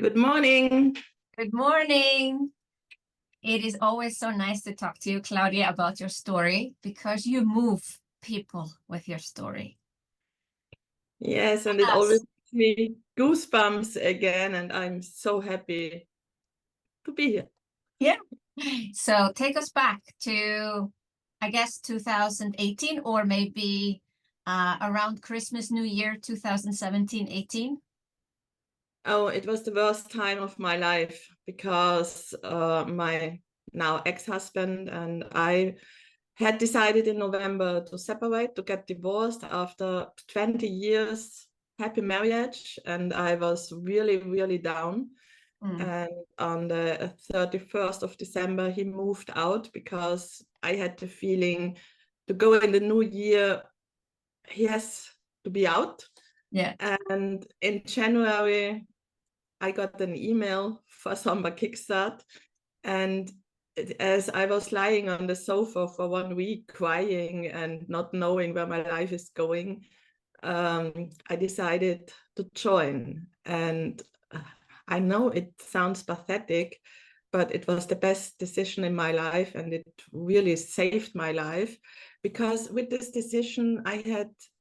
Good morning. Good morning. It is always so nice to talk to you, Claudia, about your story because you move people with your story. Yes, and it always Yes. gives me goosebumps again, and I'm so happy to be here. Yeah. So take us back to, I guess, 2018 or maybe around Christmas, New Year, 2017, 18. Oh, it was the worst time of my life because my now ex-husband and I had decided in November to separate, to get divorced after 20 years happy marriage, and I was really, really down. And on the 31st of December, he moved out because I had the feeling to go in the new year, he has to be out. Yeah. And in January, I got an email for SOMBA Kickstart. And as I was lying on the sofa for 1 week, crying and not knowing where my life is going, I decided to join. And I know it sounds pathetic, but it was the best decision in my life, and it really saved my life because with this decision I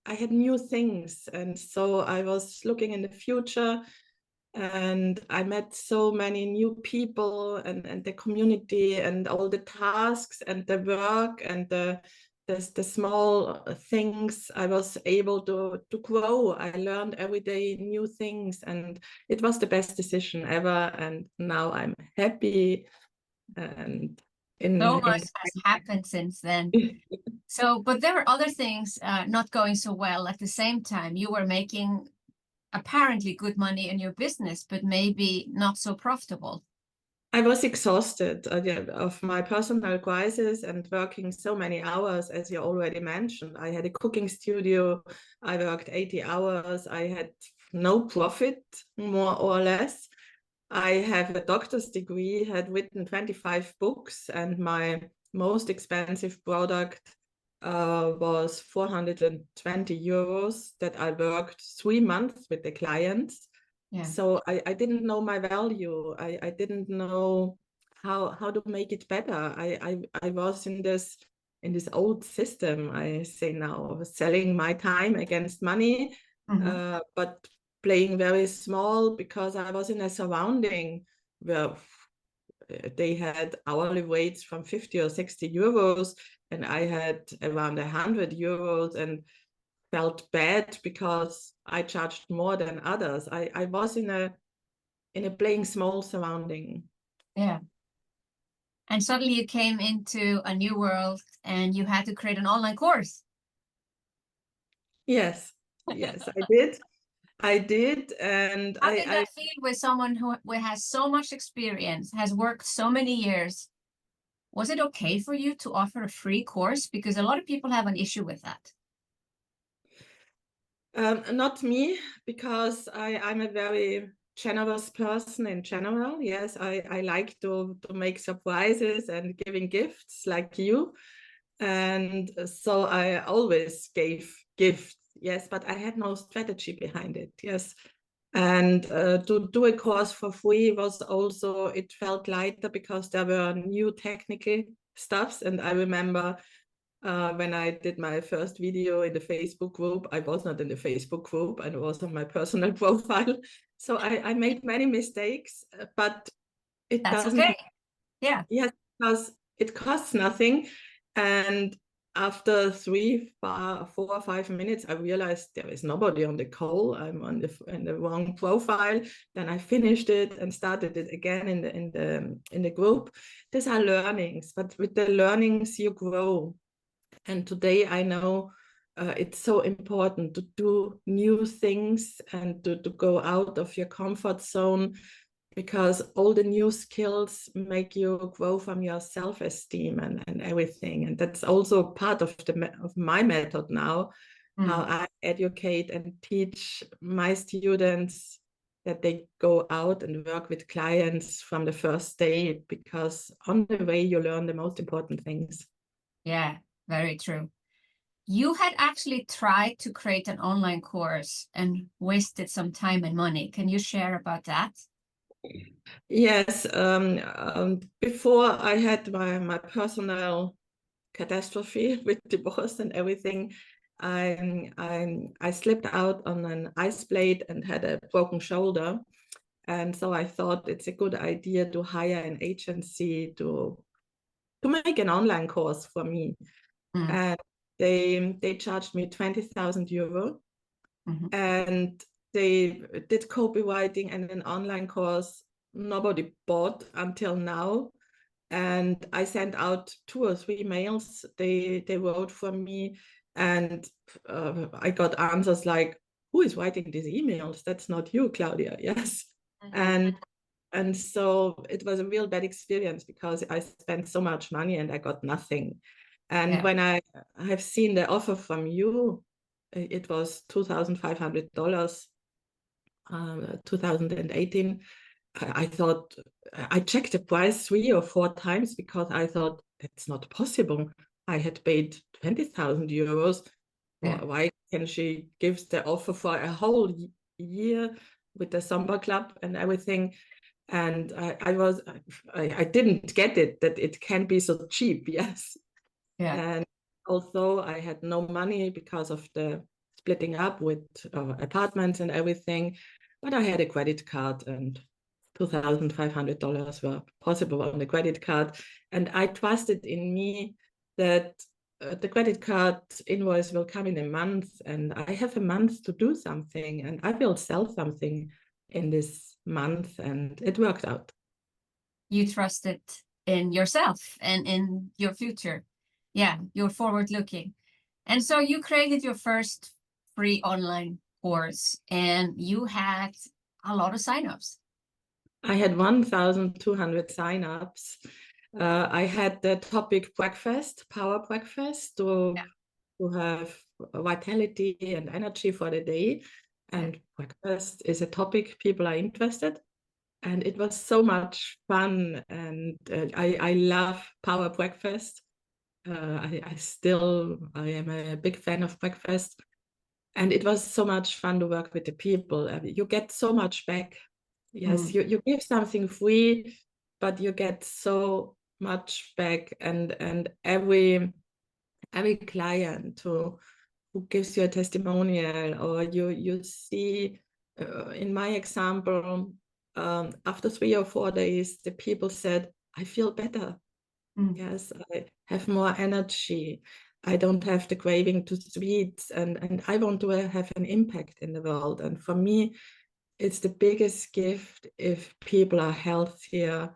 had new things, and so I was looking in the future, and I met so many new people, and the community and all the tasks and the work and the small things. I was able to grow. I learned every day new things, and it was the best decision ever. And now I'm happy, and So in much has happened since then. So, but there were other things not going so well at the same time. You were making apparently good money in your business, but maybe not so profitable. I was exhausted of my personal crisis and working so many hours, as you already mentioned. I had a cooking studio. I worked 80 hours. I had no profit, more or less. I have a doctor's degree, had written 25 books, and my most expensive product was 420 euros that I worked 3 months with the clients. Yeah. So I didn't know my value. I didn't know how to make it better. I was in this old system, I say now, selling my time against money, but playing very small because I was in a surrounding where they had hourly rates from 50 or 60 euros, and I had around 100 euros, and felt bad because I charged more than others. I was in a playing small surrounding. Yeah. And suddenly you came into a new world and you had to create an online course. Yes, yes, I did, and How did that feel with someone who has so much experience, has worked so many years? Was it okay for you to offer a free course? Because a lot of people have an issue with that. not me, because I'm a very generous person in general. Yes, I like to make surprises and giving gifts like you. And so I always gave gifts, yes, but I had no strategy behind it, yes. And to do a course for free was also, it felt lighter because there were new technical stuffs. And I remember when I did my first video in the Facebook group, I was not in the Facebook group, I was on my personal profile. So I made many mistakes, but it That's doesn't, okay. Yeah. yes, because it costs nothing. And after 4 or 5 minutes, I realized there is nobody on the call. I'm on the wrong profile. Then I finished it and started it again in the group. These are learnings, but with the learnings you grow. And today I know it's so important to do new things and to go out of your comfort zone, because all the new skills make you grow from your self-esteem and everything. And that's also part of my method now, how I educate and teach my students, that they go out and work with clients from the first day, because on the way you learn the most important things. Yeah, very true. You had actually tried to create an online course and wasted some time and money. Can you share about that? Yes, before I had my personal catastrophe with divorce and everything, I slipped out on an ice blade and had a broken shoulder. And so I thought it's a good idea to hire an agency to make an online course for me. Mm. And they charged me 20,000 euro. Mm-hmm. And they did copywriting and an online course nobody bought until now. And I sent out 2 or 3 mails. They wrote for me, and I got answers like, "Who is writing these emails? That's not you, Claudia." Yes, Mm-hmm. and so it was a real bad experience because I spent so much money and I got nothing. And Yeah. when I have seen the offer from you, it was $2,500, 2018. I thought, I checked the price 3 or 4 times because I thought it's not possible. I had paid 20,000 euros. Yeah. Why can she give the offer for a whole year with the SOMBA club and everything? And I didn't get it, that it can be so cheap. Yes. Yeah. And although I had no money because of the splitting up with apartments and everything, but I had a credit card, and $2,500 were possible on the credit card. And I trusted in me that the credit card invoice will come in a month, and I have a month to do something, and I will sell something in this month, and it worked out. You trusted in yourself and in your future. Yeah, you're forward looking. And so you created your first free online course and you had a lot of signups. I had 1,200 signups. I had the topic breakfast, power breakfast, to have vitality and energy for the day. And breakfast is a topic people are interested. And it was so much fun. And I love power breakfast. I am a big fan of breakfast. And it was so much fun to work with the people. You get so much back. Yes, you give something free, but you get so much back. And every client who gives you a testimonial, or you see, in my example, after 3 or 4 days, the people said, "I feel better. Yes, I have more energy. I don't have the craving to sweets, and I want to have an impact in the world." And for me, it's the biggest gift if people are healthier,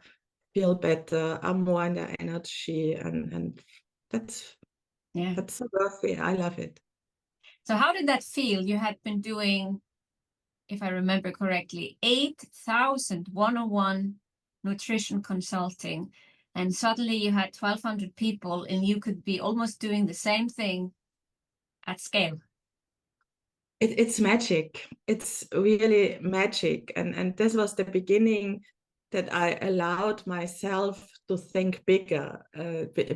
feel better, are more in their energy, and that's so worthy. I love it. So how did that feel? You had been doing, if I remember correctly, 8,000 one-on-one nutrition consulting, and suddenly you had 1,200 people and you could be almost doing the same thing at scale. It's magic. It's really magic. And this was the beginning that I allowed myself to think bigger,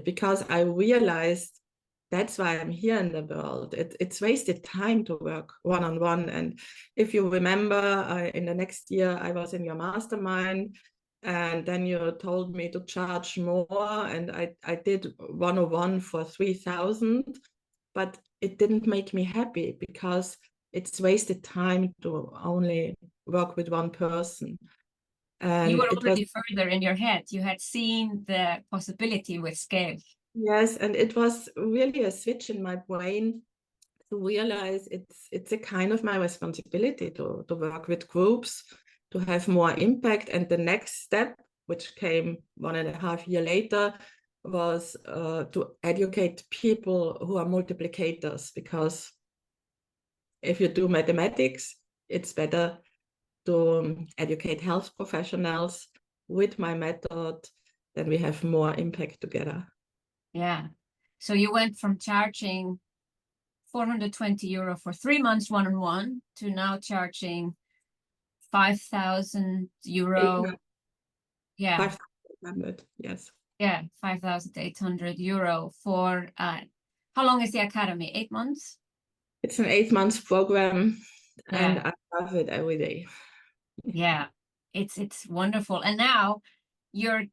because I realized that's why I'm here in the world. It's wasted time to work one-on-one. And if you remember, in the next year, I was in your mastermind, and then you told me to charge more, and I did one-on-one for 3,000, but it didn't make me happy because it's wasted time to only work with one person. You And were it was, already further in your head. You had seen the possibility with scale. yes, and it was really a switch in my brain to realize it's a kind of my responsibility to work with groups, to have more impact. And the next step, which came 1.5 years later, was to educate people who are multiplicators, because if you do mathematics, it's better to educate health professionals with my method, then we have more impact together. Yeah. So you went from charging 420 euro for 3 months one-on-one to now charging 5,000 euro. Yeah. 5,800, yes. Yeah, 5,800 euro for how long is the academy? 8 months? It's an 8 months program, Yeah. and I love it every day. Yeah. It's wonderful. And now you're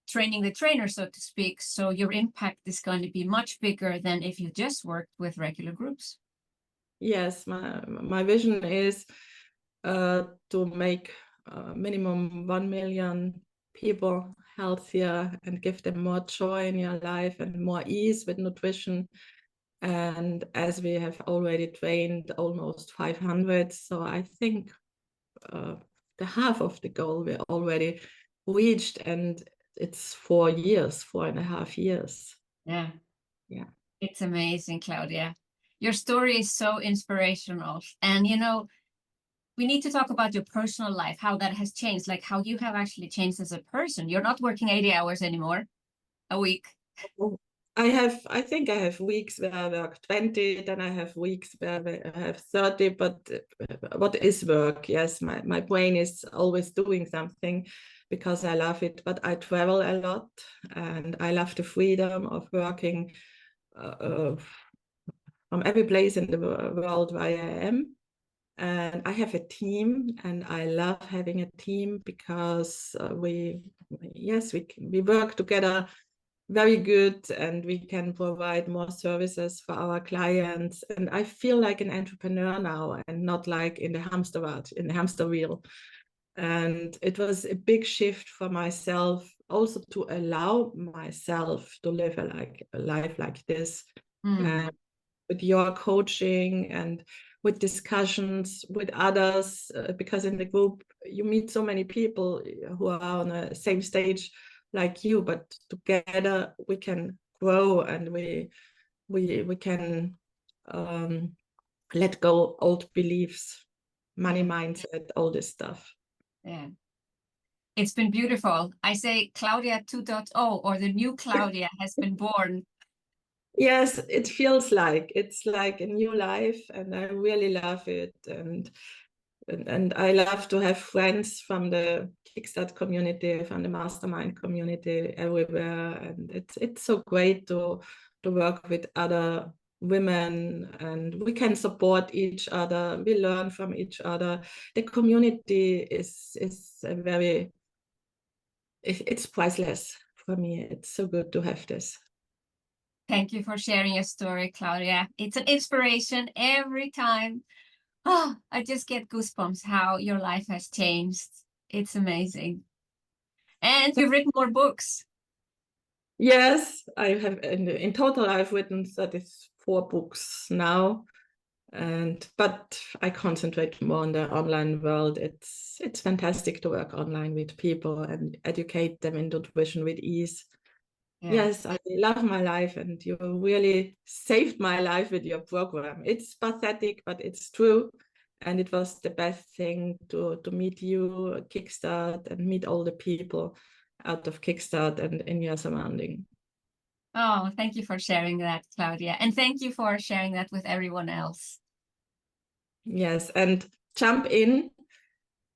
training the trainer, so to speak. So your impact is going to be much bigger than if you just worked with regular groups. Yes, my vision is to make minimum 1 million people healthier and give them more joy in your life and more ease with nutrition. And as we have already trained almost 500, so I think the half of the goal we already reached, and it's 4 years, 4.5 years. Yeah. Yeah. It's amazing, Claudia. Your story is so inspirational. And, you know, we need to talk about your personal life, how that has changed, like how you have actually changed as a person. You're not working 80 hours anymore a week. I think I have weeks where I work 20, then I have weeks where I have 30, but what is work? Yes, my brain is always doing something because I love it, but I travel a lot and I love the freedom of working from every place in the world where I am. And I have a team, and I love having a team because we work together very good, and we can provide more services for our clients. And I feel like an entrepreneur now, and not like in the hamster wheel. And it was a big shift for myself, also to allow myself to live a life like this. And with your coaching and with discussions with others, because in the group you meet so many people who are on the same stage like you, but together we can grow, and we can let go old beliefs, money mindset, all this stuff. Yeah. It's been beautiful. I say Claudia 2.0, or the new Claudia has been born. Yes, it feels like it's like a new life, and I really love it. And I love to have friends from the Kickstart community, from the mastermind community everywhere. And it's so great to work with other women, and we can support each other. We learn from each other. The community is it's priceless for me. It's so good to have this. Thank you for sharing your story, Claudia. It's an inspiration every time. Oh, I just get goosebumps how your life has changed. It's amazing. And you've written more books. Yes, I have. In total, I've written 34 books now, but I concentrate more on the online world. It's fantastic to work online with people and educate them in nutrition with ease. Yeah. Yes, I love my life, and you really saved my life with your program. It's pathetic, but it's true. And it was the best thing to meet you, Kickstart, and meet all the people out of Kickstart and in your surrounding. Oh, thank you for sharing that, Claudia. And thank you for sharing that with everyone else. Yes, and jump in.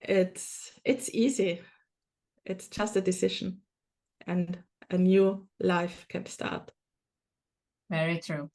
It's easy. It's just a decision, and a new life can start. Very true.